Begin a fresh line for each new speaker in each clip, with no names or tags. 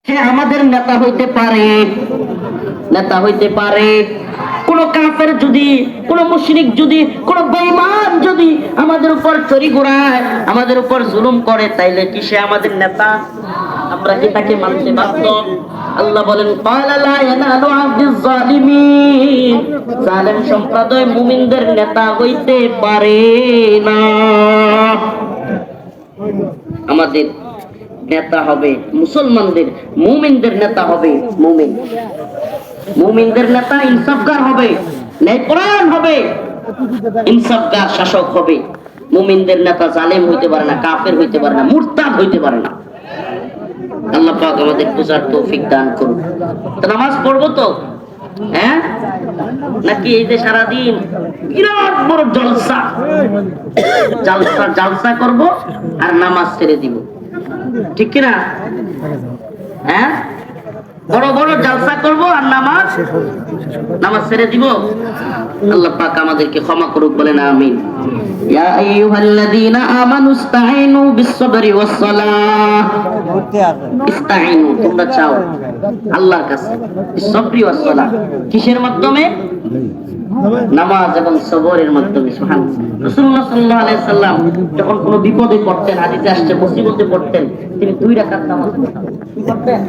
হ্যাঁ, আমাদের নেতা হইতে পারে, নেতা হইতে পারে। কোন কাফের যদি, কোন মুশরিক যদি, কোন বেঈমান যদি আমাদের উপর চড়ি ঘোরায়, আমাদের উপর জুলুম করে, তাইলে কি সে আমাদের নেতা? আমরা কি তাকে মানতে বাধ্য? আল্লাহ বলেন, ক্বালা লা ইয়ানালু আবদিজ জালিমিন, জালেম সম্প্রদায় মুমিনদের নেতা হইতে পারে না। আমাদের নেতা হবে মুসলমানদের, মুমিনদের নেতা হবে মুমিন। মুমিনদের নেতা ইনসাফগার হবে, ন্যায়পরায়ণ হবে, ইনসাফগার শাসক হবে। মুমিনদের নেতা জালেম হইতে পারে না, কাফের হইতে পারে না, মুরতাদ হইতে পারে না। আল্লাহ পাক আমাদের বুঝার তৌফিক দান করুন। তো নামাজ পড়বো তো, হ্যাঁ নাকি এই যে সারাদিন বিরাট বড় জলসা জলসা জলসা করব আর নামাজ ছেড়ে দিব, ঠিক কিনা? হ্যাঁ, বড় বড় জলসা করব আর নামাজ ছেড়ে দিব। আল্লাহ পাক আমাদেরকে ক্ষমা করুক, বলেন আমিন। ইয়া আইয়ুহাল্লাযীনা আমানু ইসতাঈনু বিস-সাবরি ওয়াস-সালাহ। ইসতাঈনু, তোমরা চাও আল্লাহর কাছে, বিস-সাবরি ওয়াস-সালাহ। কিসের মাধ্যমে? নামাজ এবং সবরের মাধ্যমে। সুবহানাল্লাহ। রাসূলুল্লাহ সাল্লাল্লাহু আলাইহি সাল্লাম যখন কোনো বিপদে পড়তেন, হাদিসে আসছে মুসিবতে পড়তেন, তিনি 2 রাকাত নামাজ পড়তেন। কি করতেন?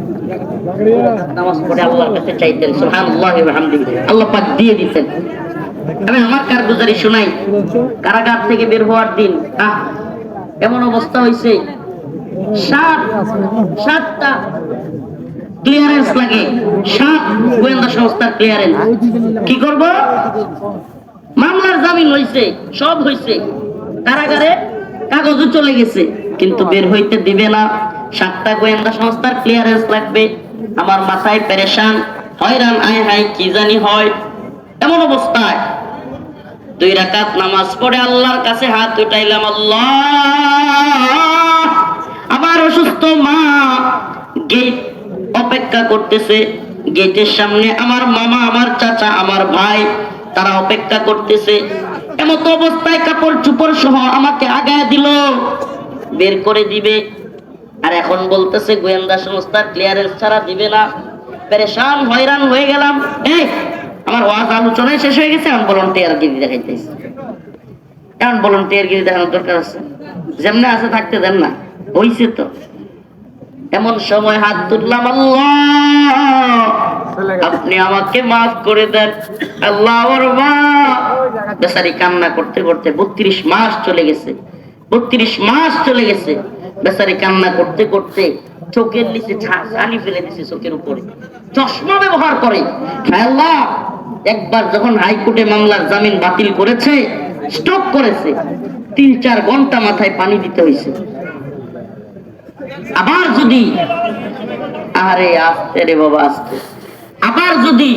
নামাজ পড়ে আল্লাহর কাছে চাইতেন, সুবহানাল্লাহি ওয়া বিহামদিহি, আল্লাহ পাক দিয়ে দিতেন। আমি আমার কারগুজারি শোনাই। কারাগার থেকে বের হওয়ার দিন এমন অবস্থা হয়েছে, 7টা ক্লিয়ারেন্স লাগে, 7 গোয়েন্দা সংস্থার ক্লিয়ারেন্স। কি করব? মামলার জামিন হইছে, সব হইছে, কারাগারে কাগজও চলে গেছে, কিন্তু বের হইতে দিবে না। 7টা গোয়েন্দা সংস্থার ক্লিয়ারেন্স লাগবে। আমার মাথায় পেরেশান, হয়রান, আয় হায় কি জানি হয়। এমন অবস্থায় 2 রাকাত নামাজ পড়ে আল্লাহর কাছে হাত উঠাইলাম, আল্লাহ, আমার অসুস্থ মা গেট অপেক্ষা করতেছে, গেটের সামনে আমার মামা, আমার চাচা, আমার ভাই, তারা অপেক্ষা করতেছে। এমত অবস্থায় কাপড় চোপড় সহ আমাকে আগায় দিল, বের করে দিবে। আর এখন বলতেছে গোয়েন্দা সংস্থার ক্লিয়ারেন্স ছাড়া দিবে না। পেরেশান, হয়রান হয়ে গেলাম। আমার ওয়াজ আলোচনায় শেষ হয়ে গেছে, এখন ভলান্টিয়ারগিরি দেখাইতেছে। এখন ভলান্টিয়ারগিরি দেখানোর দরকার আছে? যেমনে আছে থাকতে দেন না, হইছে তো। এমন সময় হাত তুললাম, আল্লাহ আপনি আমাকে মাফ করে দেন। আল্লাহ, আমার মা বেচারি কান্না করতে করতে 32 মাস চলে গেছে, 32 মাস চলে গেছে। বেচারি কান্না করতে করতে চোখের নিচে ছানি ফেলে দিছে, চোখের উপরে চশমা ব্যবহার করে। আল্লাহ, একবার যখন হাইকোর্টে মামলার জামিন বাতিল করেছে, স্ট্রোক করেছে, 3-4 ঘন্টা মাথায় পানি দিতে হয়েছে। আবার যদি, আরে আস্তে রে বাবা আস্তে, আবার যদি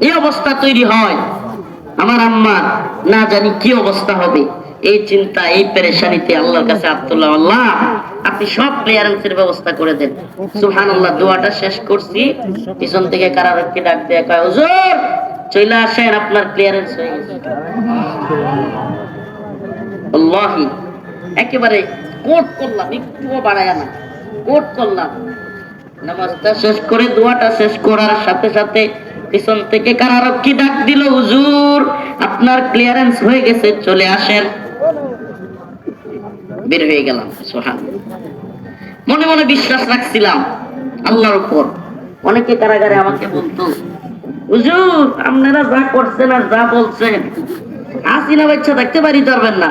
এই অবস্থা তৈরি হয়, আমার আম্মার না জানি কি অবস্থা হবে। এই চিন্তা, এই পেরেশানিতে আল্লাহর কাছে আব্দুল্লাহ, আল্লাহ আপনি সব ক্লিয়ারেন্সের ব্যবস্থা করে দেন। সুবহানাল্লাহ। দোয়াটা শেষ করছি, পিছন থেকে কারারক্ষী ডাক দিয়ে কয়, হুজুর চলে আসেন, আপনার ক্লিয়ারেন্স হয়ে গেছে। আল্লাহি, একেবারে কোট করলাম, একটুও বাড়ায় না, কোট করলাম। নামাজটা শেষ করে, দোয়াটা শেষ করার সাথে সাথে পিছন থেকে কারারক্ষী ডাক দিল, হুজুর আপনার ক্লিয়ারেন্স হয়ে গেছে, চলে আসেন। বের হয়ে গেলাম। সুবহানাল্লাহ। মনে মনে বিশ্বাস রাখছিলাম আল্লাহর উপর। অনেকে কারাগারে আমাকে বলতো, হুজুর আপনারা যা করছেন আর যা বলছেন, হাসিনা বাচ্চা থাকতে পারি পারবেন না।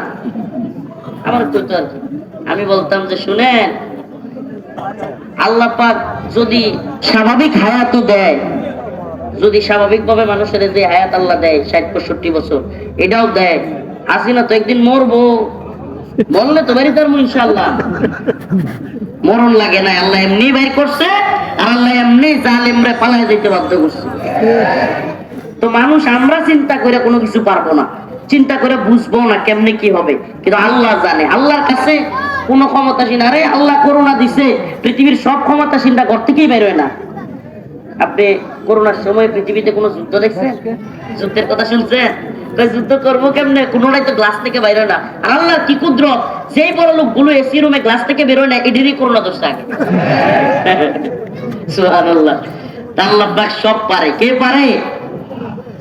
আমার তো আমি বলতাম যে শুনেন, আল্লাহ পাক যদি স্বাভাবিক হায়াত দেয়, যদি স্বাভাবিকভাবে মানুষের যে হায়াত আল্লাহ দেয় 60-65 বছর, এটাও দেয়, হাসিনা তো একদিন মরবো, বললে তো বাড়ি তার ইনশাআল্লাহ। মরণ লাগে না, আল্লাহ এমনি বাইর করছে, আর আল্লাহ এমনি জালেমরে পালায় যেতে বাধ্য করছে। তো মানুষ আমরা চিন্তা করে কোনো কিছু পারবো না, চিন্তা করে বুঝবো না কেমনে কি হবে, কিন্তু আল্লাহ জানে। আল্লাহর কাছে কোন ক্ষমতাসীন, আরে আল্লাহ করোনা দিছে, পৃথিবীর সব ক্ষমতাসীনটা ঘর থেকেই বের হয় না। আপনি করোনার সময় পৃথিবীতে কোনো যুদ্ধ দেখছেন? যুদ্ধের কথা শুনছেন? যুদ্ধ করবো কেমনে, কোনোটাই তো গ্লাস থেকে বাইরে না। আর আল্লাহ কি কুদরত, যেই বড় লোকগুলো এসি রুমে গ্লাস থেকে বেরোয় না, এদেরই করোনা দোষ থাকে। সুবহানাল্লাহ। আল্লাহ পাক সব পারে। কে পারে?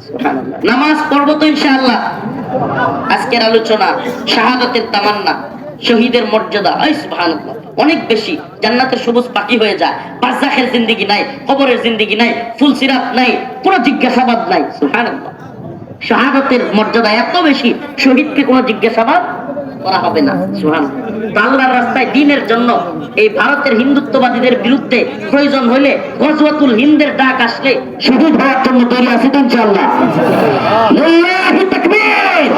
সুবহানাল্লাহ। নামাজ পড়বো তো ইনশাআল্লাহ। আজকের আলোচনা শাহাদাতের তামান্না, শহীদের মর্যাদা। সুবহানাল্লাহ, অনেক বেশি। জান্নাতের সবুজ পাখি হয়ে যায়। বারজাখের জিন্দেগি নাই, কবরের জিন্দেগি নাই, ফুলসিরাত নাই, কোনো জিজ্ঞাসাবাদ নাই। সুবহানাল্লাহ। শাহাদাতের মর্যাদা এত বেশি, শহীদকে কোনো জিজ্ঞাসাবাদ করা হবে না। সুবহানাল্লাহ। আল্লাহর রাস্তায় দ্বীনের জন্য এই ভারতের হিন্দুত্ববাদীদের বিরুদ্ধে প্রয়োজন হলে গজওয়াতুল হিন্দের ডাক আসলে শহীদ হওয়ার জন্য তৈরি আছি তো ইনশাআল্লাহ। লিল্লাহি তাকবীর।